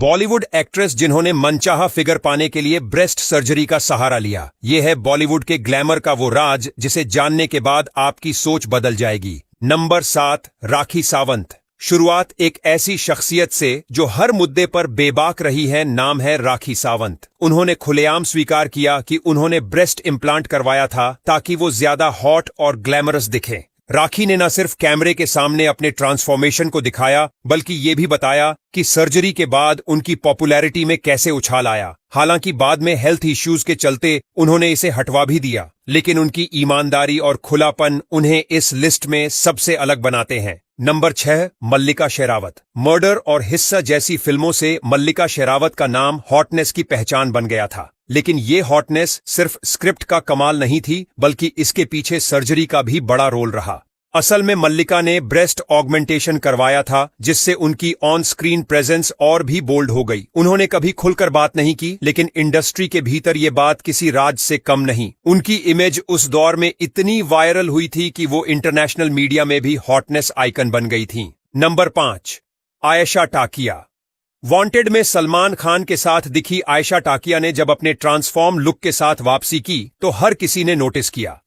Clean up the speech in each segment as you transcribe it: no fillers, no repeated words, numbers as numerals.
Bollywood actress जिन्होंने मनचाहा figure पाने के लिए ब्रेस्ट सर्जरी का सहारा लिया। ये है बॉलीवुड के ग्लैमर का वो राज जिसे जानने के बाद आपकी सोच बदल जाएगी। नंबर 7, राखी सावंत। शुरुआत एक ऐसी शख्सियत से जो हर मुद्दे पर बेबाक रही है। नाम है राखी सावंत। उन्होंने खुलेआम स्वीकार किया कि उन्होंने ब्रेस्ट इम्प्लांट करवाया था ताकि वो ज्यादा हॉट और ग्लैमरस दिखें। राखी ने न सिर्फ कैमरे के सामने अपने ट्रांसफॉर्मेशन को दिखाया बल्कि ये भी बताया कि सर्जरी के बाद उनकी पॉपुलैरिटी में कैसे उछाल आया। हालांकि बाद में हेल्थ इश्यूज के चलते उन्होंने इसे हटवा भी दिया, लेकिन उनकी ईमानदारी और खुलापन उन्हें इस लिस्ट में सबसे अलग बनाते हैं। नंबर 6, मल्लिका शेरावत। मर्डर और हिस्सा जैसी फिल्मों से मल्लिका शेरावत का नाम हॉटनेस की पहचान बन गया था, लेकिन ये हॉटनेस सिर्फ स्क्रिप्ट का कमाल नहीं थी बल्कि इसके पीछे सर्जरी का भी बड़ा रोल रहा। असल में मल्लिका ने ब्रेस्ट ऑगमेंटेशन करवाया था जिससे उनकी ऑन स्क्रीन प्रेजेंस और भी बोल्ड हो गई। उन्होंने कभी खुलकर बात नहीं की, लेकिन इंडस्ट्री के भीतर ये बात किसी राज से कम नहीं। उनकी इमेज उस दौर में इतनी वायरल हुई थी कि वो इंटरनेशनल मीडिया में भी हॉटनेस आइकन बन गई थी। नंबर 5, आयशा टाकिया। वांटेड में सलमान खान के साथ दिखी आयशा टाकिया ने जब अपने ट्रांसफॉर्म लुक के साथ वापसी की तो हर किसी ने नोटिस किया।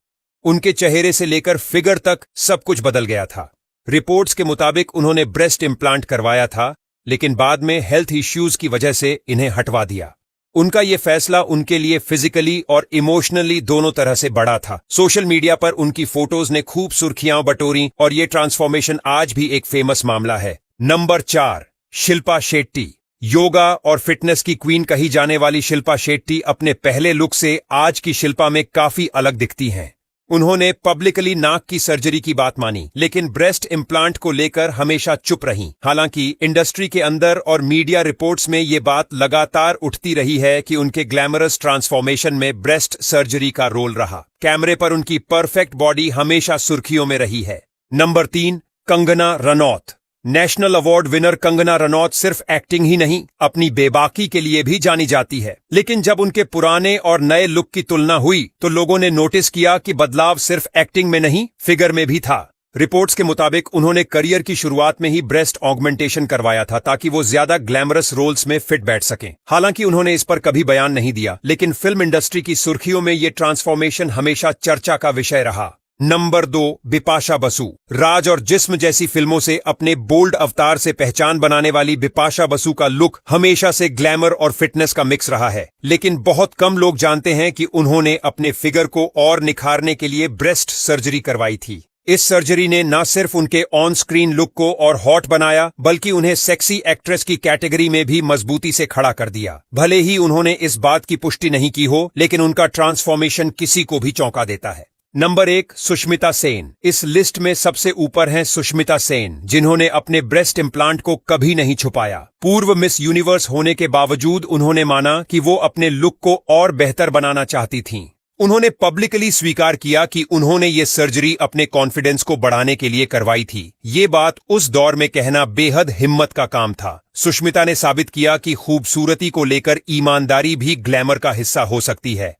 उनके चेहरे से लेकर फिगर तक सब कुछ बदल गया था। रिपोर्ट्स के मुताबिक उन्होंने ब्रेस्ट इम्प्लांट करवाया था, लेकिन बाद में हेल्थ इश्यूज की वजह से इन्हें हटवा दिया। उनका ये फैसला उनके लिए फिजिकली और इमोशनली दोनों तरह से बड़ा था। सोशल मीडिया पर उनकी फोटोज ने खूब सुर्खियां बटोरी और ये ट्रांसफॉर्मेशन आज भी एक फेमस मामला है। नंबर 4, शिल्पा शेट्टी। योगा और फिटनेस की क्वीन कही जाने वाली शिल्पा शेट्टी अपने पहले लुक से आज की शिल्पा में काफी अलग दिखती हैं। उन्होंने पब्लिकली नाक की सर्जरी की बात मानी, लेकिन ब्रेस्ट इम्प्लांट को लेकर हमेशा चुप रहीं। हालांकि इंडस्ट्री के अंदर और मीडिया रिपोर्ट्स में ये बात लगातार उठती रही है कि उनके ग्लैमरस ट्रांसफॉर्मेशन में ब्रेस्ट सर्जरी का रोल रहा। कैमरे पर उनकी परफेक्ट बॉडी हमेशा सुर्खियों में रही है। Number 3, Kangana Ranaut. National award winner Kangana Ranaut सिर्फ एक्टिंग ही नहीं, अपनी बेबाकी के लिए भी जानी जाती है। लेकिन जब उनके पुराने और नए लुक की तुलना हुई तो लोगों ने नोटिस किया कि बदलाव सिर्फ एक्टिंग में नहीं, फिगर में भी था। रिपोर्ट्स के मुताबिक उन्होंने करियर की शुरुआत में ही ब्रेस्ट ऑगमेंटेशन करवाया था ताकि वो ज्यादा ग्लैमरस रोल्स में फिट बैठ सकें। हालांकि उन्होंने इस पर कभी बयान नहीं दिया, लेकिन फिल्म इंडस्ट्री की सुर्खियों में ये ट्रांसफॉर्मेशन हमेशा चर्चा का विषय रहा। नंबर 2, बिपाशा बसु। राज और जिस्म जैसी फिल्मों से अपने बोल्ड अवतार से पहचान बनाने वाली बिपाशा बसु का लुक हमेशा से ग्लैमर और फिटनेस का मिक्स रहा है, लेकिन बहुत कम लोग जानते हैं कि उन्होंने अपने फिगर को और निखारने के लिए ब्रेस्ट सर्जरी करवाई थी। इस सर्जरी ने न सिर्फ उनके ऑन स्क्रीन लुक को और हॉट बनाया बल्कि उन्हें सेक्सी एक्ट्रेस की कैटेगरी में भी मजबूती से खड़ा कर दिया। भले ही उन्होंने इस बात की पुष्टि नहीं की हो, लेकिन उनका ट्रांसफॉर्मेशन किसी को भी चौंका देता है। नंबर 1, सुष्मिता सेन। इस लिस्ट में सबसे ऊपर हैं सुष्मिता सेन, जिन्होंने अपने ब्रेस्ट इम्प्लांट को कभी नहीं छुपाया। पूर्व मिस यूनिवर्स होने के बावजूद उन्होंने माना कि वो अपने लुक को और बेहतर बनाना चाहती थीं। उन्होंने पब्लिकली स्वीकार किया कि उन्होंने ये सर्जरी अपने कॉन्फिडेंस को बढ़ाने के लिए करवाई थी। ये बात उस दौर में कहना बेहद हिम्मत का काम था। सुष्मिता ने साबित किया कि खूबसूरती को लेकर ईमानदारी भी ग्लैमर का हिस्सा हो सकती है।